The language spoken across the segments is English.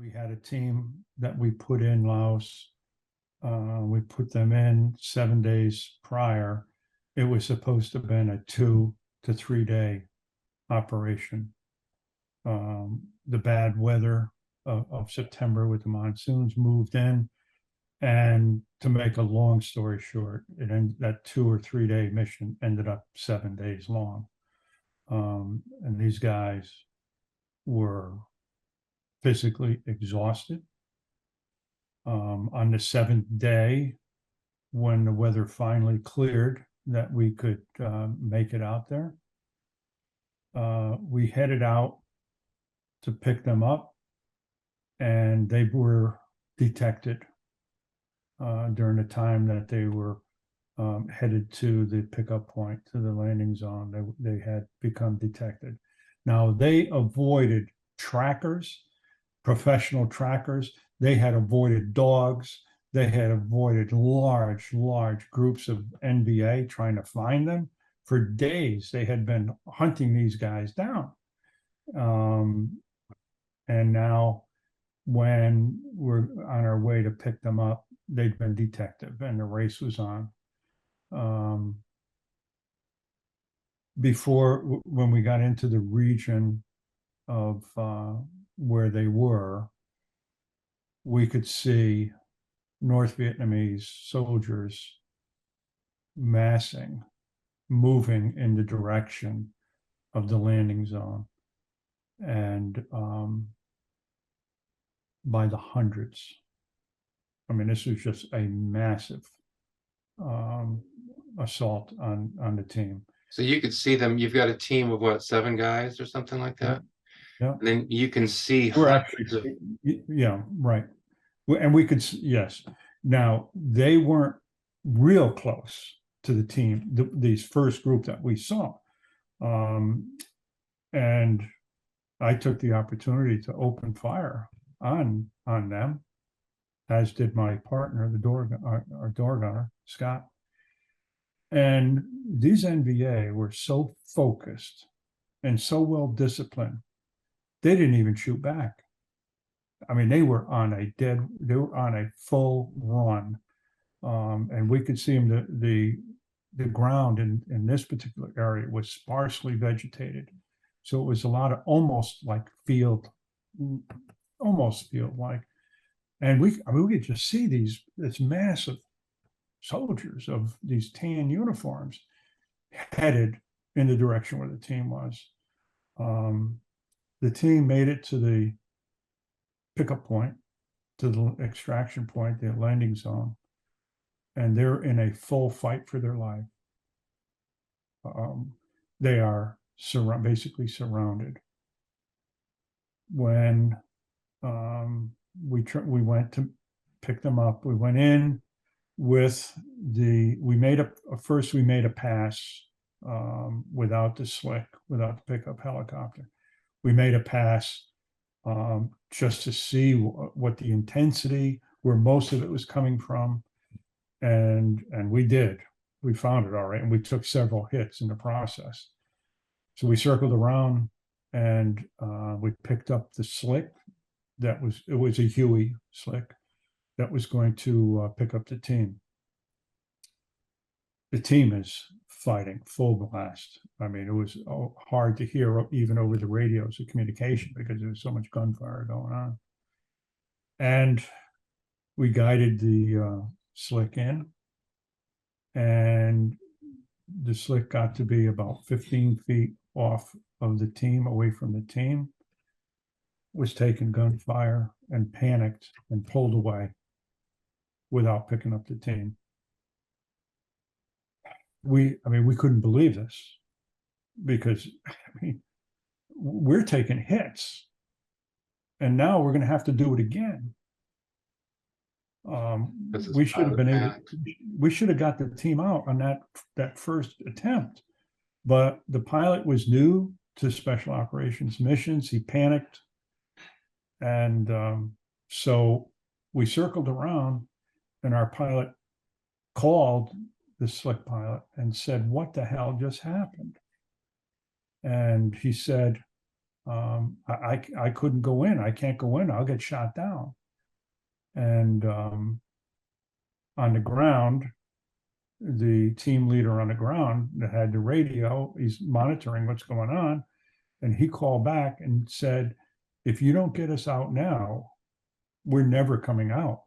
We had a team that we put in Laos. We put them in 7 days prior. It was supposed to have been a 2 to 3 day operation. The bad weather of September with the monsoons moved in. And to make a long story short, that 2 or 3 day mission ended up 7 days long. And these guys were physically exhausted. On the seventh day, when the weather finally cleared, that we could make it out there, we headed out to pick them up, and they were detected during the time that they were headed to the pickup point, to the landing zone. They had become detected. Now, they avoided trackers, professional trackers. They had avoided dogs. They had avoided large groups of NBA trying to find them. For days, they had been hunting these guys down. And now, when we're on our way to pick them up, they'd been detected and the race was on. When we got into the region of where they were, we could see North Vietnamese soldiers moving in the direction of the landing zone. And by the hundreds. I mean, this was just a massive assault on the team. So you could see them. You've got a team of what, 7 guys or something like that? Yeah. And then you can see We're hundreds of. yeah, right. And we could, yes. Now, they weren't real close to the team, these first group that we saw. And I took the opportunity to open fire on them, as did my partner, our door gunner, Scott. And these NVA were so focused and so well disciplined, they didn't even shoot back. I mean, they were on a full run. And we could see them, the ground in this particular area was sparsely vegetated. So it was a lot of almost field-like. And we could just see this massive soldiers of these tan uniforms headed in the direction where the team was. The team made it to the pickup point, to the extraction point, the landing zone, and they're in a full fight for their life. They are basically surrounded. When we went to pick them up, we went in with we made a pass without the slick, without the pickup helicopter. We made a pass just to see what the intensity, where most of it was coming from. And we found it all right. And we took several hits in the process. So we circled around and we picked up the slick. It was a Huey slick that was going to pick up the team. The team is fighting full blast. I mean, it was hard to hear even over the radios of communication because there was so much gunfire going on. And we guided the slick in, and the slick got to be about 15 feet off of the team, away from the team, was taking gunfire and panicked and pulled away without picking up the team. We couldn't believe this because we're taking hits and now we're going to have to do it again. We should have got the team out on that first attempt, but the pilot was new to special operations missions. He panicked. And so we circled around, and our pilot called the slick pilot and said, "What the hell just happened?" And he said, I couldn't go in. I can't go in. I'll get shot down. And on the ground, the team leader on the ground that had the radio, he's monitoring what's going on. And he called back and said, if you don't get us out now, we're never coming out.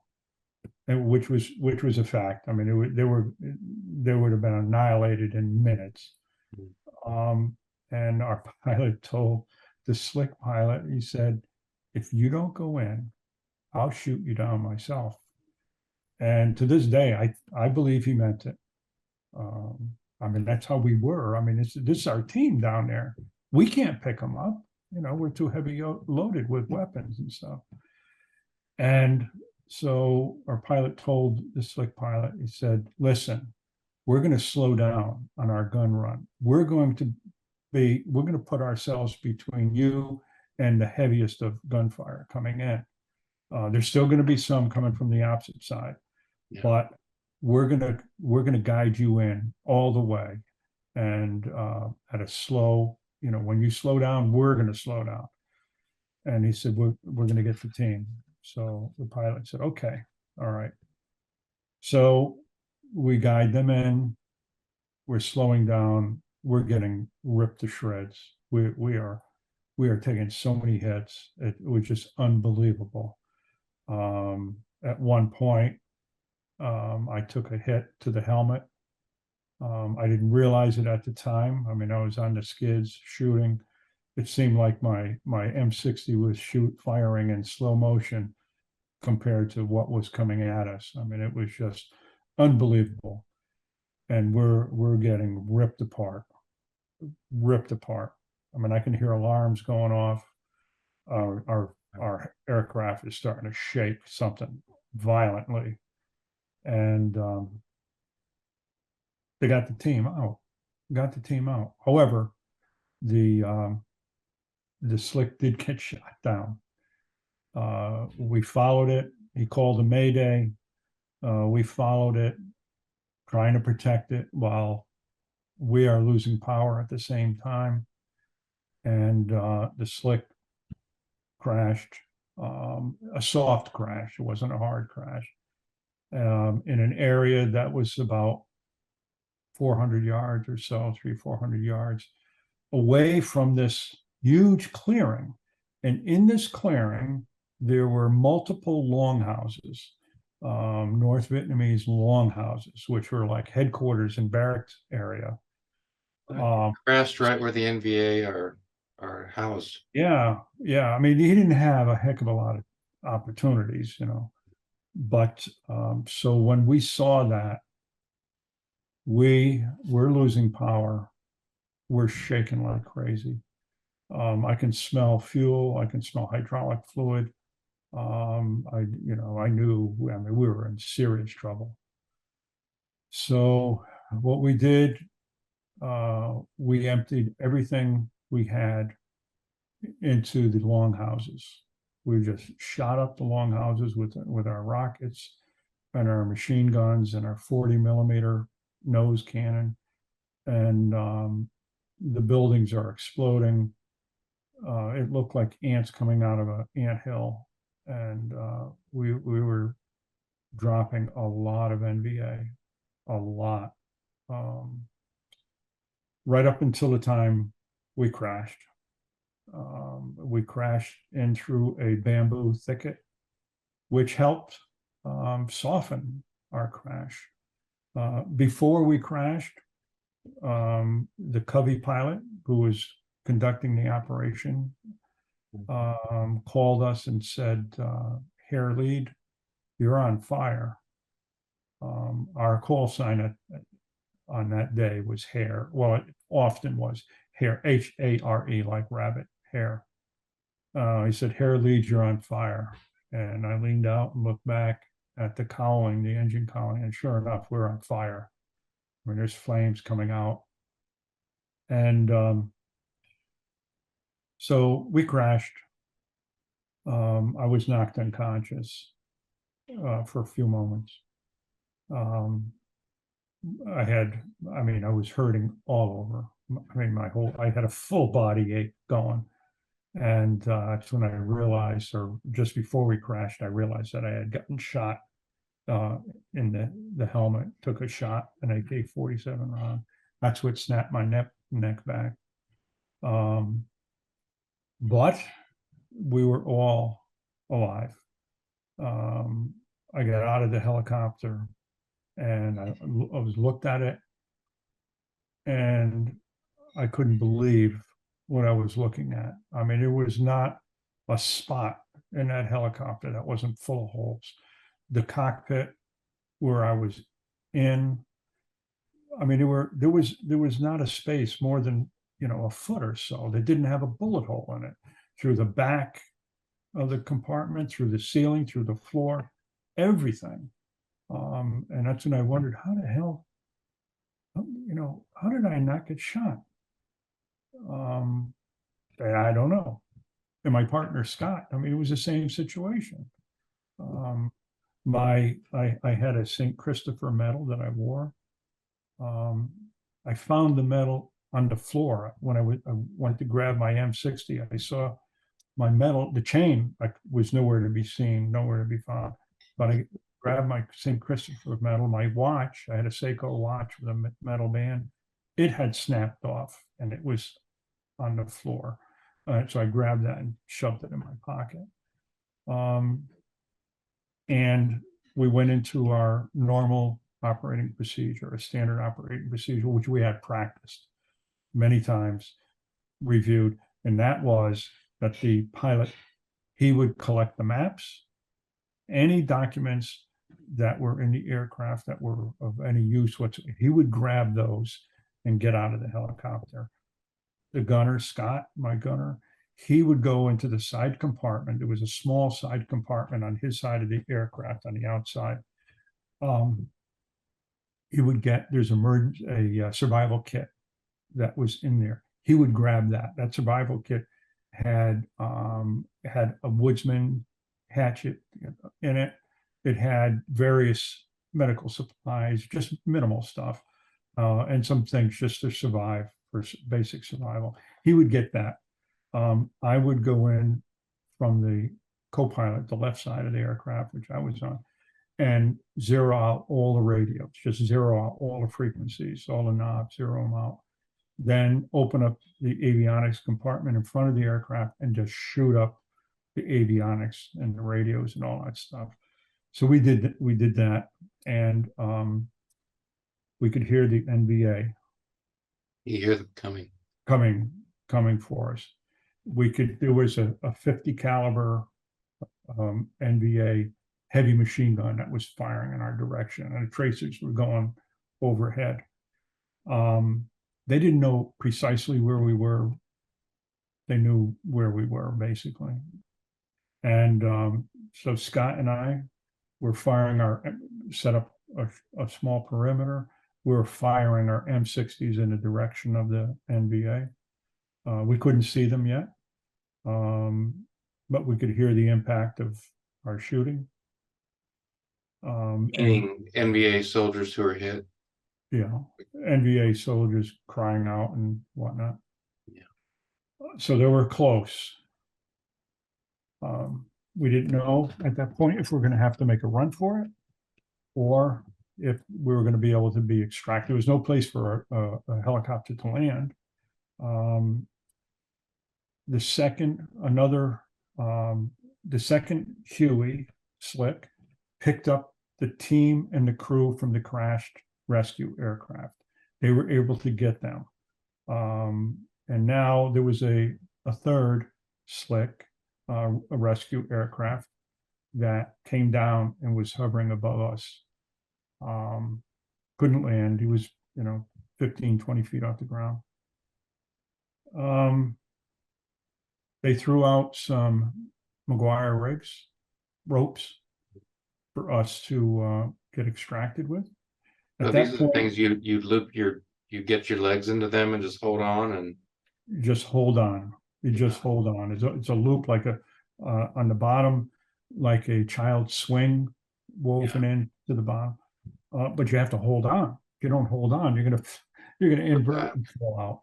And which was a fact. I mean, they would have been annihilated in minutes. And our pilot told the slick pilot, he said, if you don't go in, I'll shoot you down myself. And to this day, I believe he meant it. I mean, that's how we were. I mean, this is our team down there. We can't pick them up. You know, we're too heavy loaded with weapons and stuff. And so our pilot told the slick pilot, he said, listen, we're going to slow down on our gun run. We're going to put ourselves between you and the heaviest of gunfire coming in. There's still going to be some coming from the opposite side, but we're gonna guide you in all the way, and at a slow. You know, when you slow down, we're going to slow down. And he said, we're going to get the team. So the pilot said, okay, all right. So we guide them in. We're slowing down. We're getting ripped to shreds. We are taking so many hits. It was just unbelievable. At one point, I took a hit to the helmet. I didn't realize it at the time. I mean, I was on the skids shooting. It seemed like my M60 was firing in slow motion compared to what was coming at us. I mean, it was just unbelievable. And we're getting ripped apart. I mean, I can hear alarms going off. Our aircraft is starting to shake something violently. And they got the team out. However, the slick did get shot down. We followed it. He called a mayday. We followed it, trying to protect it while we are losing power at the same time. And the slick crashed, a soft crash. It wasn't a hard crash, in an area that was about 400 yards or so, 400 yards away from this huge clearing. And in this clearing, there were multiple longhouses, North Vietnamese longhouses, which were like headquarters and barracks area. Crashed right where the NVA are housed. Yeah. I mean, he didn't have a heck of a lot of opportunities, you know. But so when we saw that, we're losing power. We're shaking like crazy. I can smell fuel. I can smell hydraulic fluid. I knew, I mean, we were in serious trouble. So what we did, we emptied everything we had into the longhouses. We just shot up the longhouses with our rockets and our machine guns and our 40 millimeter nose cannon. And the buildings are exploding. It looked like ants coming out of an anthill. And we were dropping a lot of NVA, a lot. Right up until the time we crashed. We crashed in through a bamboo thicket, which helped soften our crash. Before we crashed, the Covey pilot, who was conducting the operation, called us and said, Herr Lead, you're on fire. Our call sign on that day was Hare. Well, it often was Hare, Hare, like rabbit, Hare. He said, Herr Lead, you're on fire. And I leaned out and looked back at the cowling, the engine cowling, and sure enough, we're on fire. I mean, there's flames coming out. And so we crashed. I was knocked unconscious for a few moments. I was hurting all over. I mean, I had a full body ache going. And that's when I realized, or just before we crashed, I realized that I had gotten shot in the helmet, took a shot, an AK-47 round. That's what snapped my neck back. But we were all alive. I got out of the helicopter and I was looked at it, and I couldn't believe what I was looking at. I mean, it was not a spot in that helicopter that wasn't full of holes. The cockpit where I was in, I mean, there was not a space more than, a foot or so that didn't have a bullet hole in it. Through the back of the compartment, through the ceiling, through the floor, everything. And that's when I wondered, how the hell, how did I not get shot? I don't know. And my partner, Scott, I mean, it was the same situation. I had a St. Christopher medal that I wore. I found the medal on the floor when I went to grab my M60. I saw my medal, the chain was nowhere to be seen, nowhere to be found. But I grabbed my St. Christopher medal, my watch. I had a Seiko watch with a metal band. It had snapped off and it was on the floor. So I grabbed that and shoved it in my pocket. And we went into our normal operating procedure, a standard operating procedure, which we had practiced many times, reviewed. And that was that the pilot, he would collect the maps, any documents that were in the aircraft that were of any use whatsoever. He would grab those and get out of the helicopter. The gunner, Scott, my gunner, he would go into the side compartment. There was a small side compartment on his side of the aircraft on the outside. He would get, there's a survival kit that was in there. He would grab that. That survival kit had a woodsman hatchet in it. It had various medical supplies, just minimal stuff, and some things just to survive, for basic survival. He would get that. I would go in from the co-pilot, the left side of the aircraft, which I was on, and zero out all the radios, just zero out all the frequencies, all the knobs, zero them out. Then open up the avionics compartment in front of the aircraft and just shoot up the avionics and the radios and all that stuff. So we did that, and we could hear the NVA. You hear them coming. Coming for us. There was a 50 caliber NVA heavy machine gun that was firing in our direction, and the tracers were going overhead. They didn't know precisely where we were. They knew where we were, basically. And so Scott and I were set up a small perimeter. We were firing our M60s in the direction of the NVA. We couldn't see them yet, but we could hear the impact of our shooting. Meaning NVA soldiers who are hit. Yeah, NVA soldiers crying out and whatnot. Yeah. So they were close. We didn't know at that point if we're going to have to make a run for it, or if we were going to be able to be extracted. There was no place for a helicopter to land. The second Huey slick picked up the team and the crew from the crashed rescue aircraft. They were able to get them. And now there was a third slick, a rescue aircraft that came down and was hovering above us. Couldn't land. He was, 15, 20 feet off the ground. They threw out some McGuire ropes for us to get extracted with. So these are the things you loop you get your legs into them and just hold on and just hold on. You just hold on. It's a loop like on the bottom, like a child swing woven into the bottom. But you have to hold on. If you don't hold on, you're gonna invert and fall out.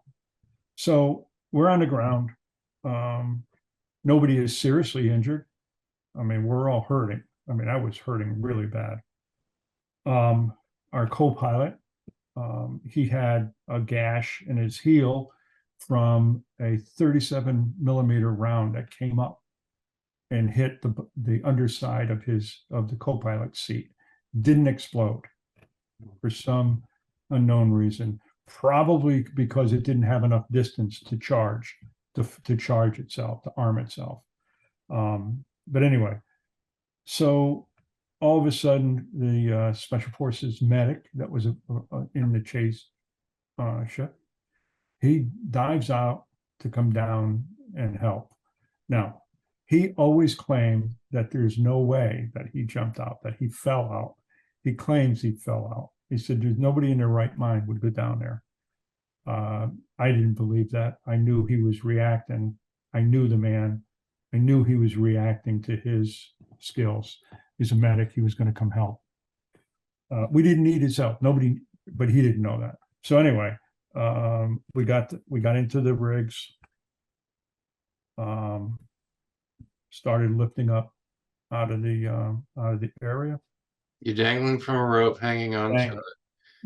So we're on the ground. Nobody is seriously injured. I mean, we're all hurting. I mean, I was hurting really bad. Our co-pilot, he had a gash in his heel from a 37 millimeter round that came up and hit the underside of the co-pilot seat. Didn't explode for some unknown reason, probably because it didn't have enough distance to charge, to charge itself, to arm itself. But anyway, so all of a sudden, the Special Forces medic that was in the chase ship, he dives out to come down and help. Now, he always claimed that there's no way that he jumped out, that he fell out. He claims he fell out. He said there's nobody in their right mind would go down there. I didn't believe that. I knew he was reacting. I knew the man. I knew he was reacting to his skills. He's a medic. He was going to come help. We didn't need his help. Nobody, but he didn't know that. So anyway, we got into the rigs. Started lifting up out of the area. You're dangling from a rope, hanging on to it.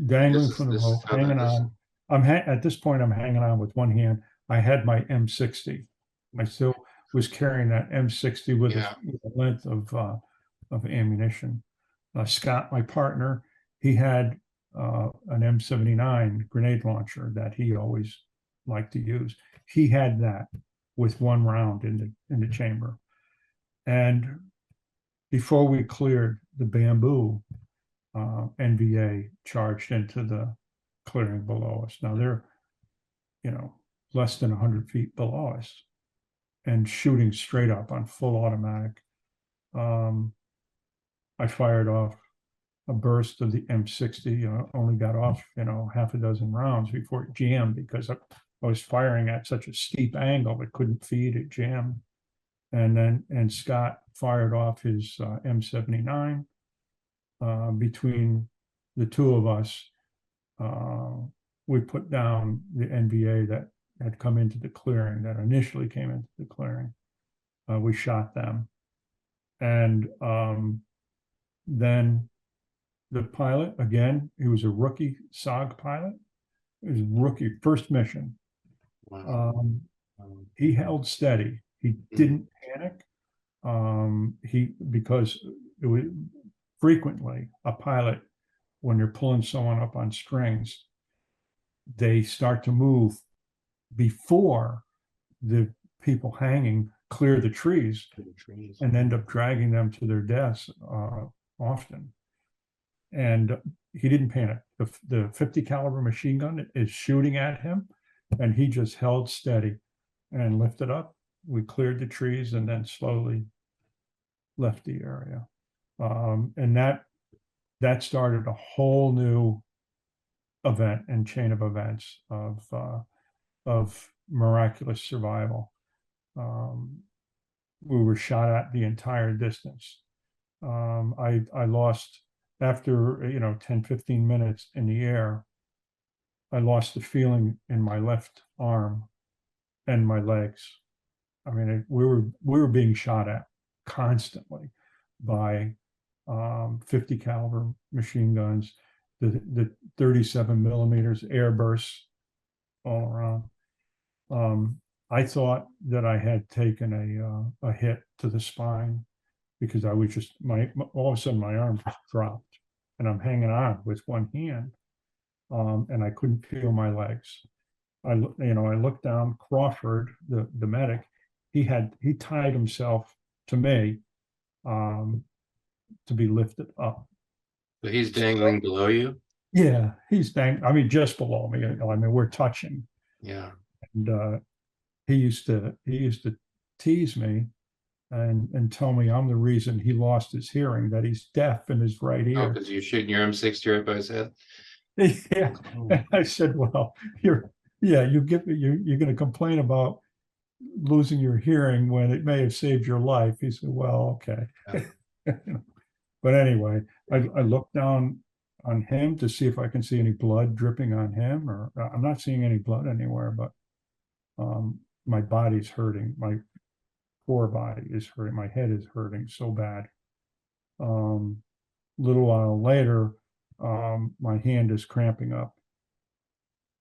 Dangling from the rope, hanging on. At this point, I'm hanging on with one hand. I had my M60. I still was carrying that M60 with a length of ammunition. Scott, my partner, he had an M79 grenade launcher that he always liked to use. He had that with one round in the chamber. And before we cleared the bamboo, NVA charged into the clearing below us. Now they're, less than 100 feet below us and shooting straight up on full automatic. I fired off a burst of the M60, only got off, half a dozen rounds before it jammed because I was firing at such a steep angle it couldn't feed, it jammed. And Scott fired off his M79. Between the two of us, we put down the NVA that had come into the clearing, that initially came into the clearing. We shot them. And then the pilot, again, he was a rookie SOG pilot. It was a rookie, first mission. Wow. He held steady. He didn't panic. Because it was frequently a pilot, when you're pulling someone up on strings, they start to move before the people hanging clear the trees and end up dragging them to their deaths often. And he didn't panic. The 50 caliber machine gun is shooting at him, and he just held steady and lifted up. We cleared the trees and then slowly left the area. And that started a whole new event and chain of events of miraculous survival. We were shot at the entire distance. I lost, after 10, 15 minutes in the air, I lost the feeling in my left arm and my legs. I mean, we were being shot at constantly by 50 caliber machine guns, the 37 millimeters air bursts all around. I thought that I had taken a hit to the spine because I was just all of a sudden my arm just dropped and I'm hanging on with one hand, and I couldn't feel my legs. I looked down. Crawford, the medic, he tied himself to me to be lifted up. So he's dangling below you? Yeah, he's just below me. I mean, we're touching. Yeah. And he used to tease me and tell me I'm the reason he lost his hearing, that he's deaf in his right ear. Oh, because you're shooting your M60 right by his head? Yeah. I said, well, you're going to complain about losing your hearing when it may have saved your life. He said, well, okay. Yeah. But anyway, I looked down on him to see if I can see any blood dripping on him, or I'm not seeing any blood anywhere, but my body's hurting. core body is hurting. My head is hurting so bad. Little while later, my hand is cramping up,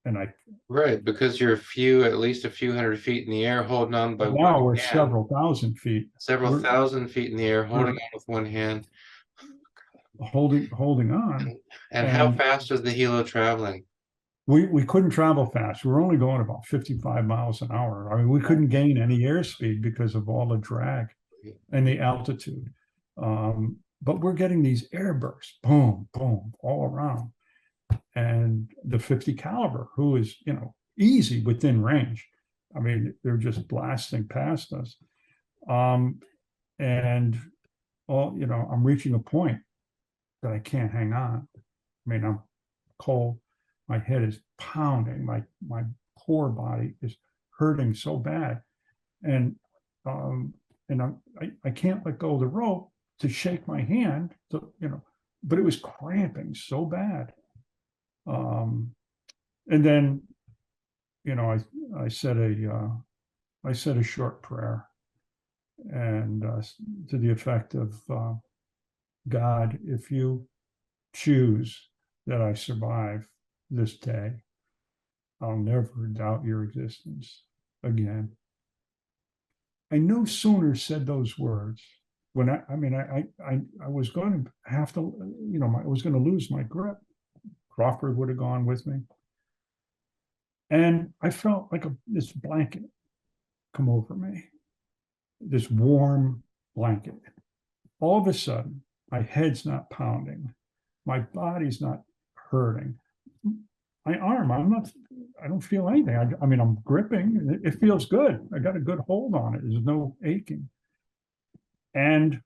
and Right, because you're at least a few hundred feet in the air holding on by one now we're hand, several thousand feet. several We're thousand feet in the air holding we're on with one hand. holding on, And how and fast is the helo traveling? we couldn't travel fast. We were only going about 55 miles an hour. I mean, we couldn't gain any airspeed because of all the drag and the altitude. But we're getting these air bursts, boom, boom, all around. And the 50 caliber, who is, easy within range. I mean, they're just blasting past us. And I'm reaching a point that I can't hang on. I mean, I'm cold. My head is pounding. My core body is hurting so bad, and I can't let go of the rope to shake my hand. But it was cramping so bad. And then, I said a short prayer, and to the effect of, God, if you choose that I survive this day, I'll never doubt your existence again. I no sooner said those words when I was going to have to, I was going to lose my grip. Crawford would have gone with me. And I felt like this blanket come over me, this warm blanket. All of a sudden, my head's not pounding. My body's not hurting. My arm, I don't feel anything. I mean, I'm gripping. It feels good. I got a good hold on it. There's no aching. And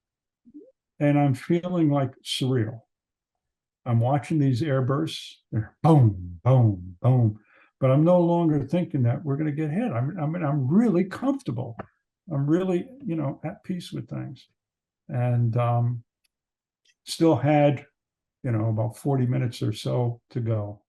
I'm feeling like surreal. I'm watching these air bursts. They're boom, boom, boom. But I'm no longer thinking that we're going to get hit. I'm really comfortable. I'm really, at peace with things. And still had, about 40 minutes or so to go.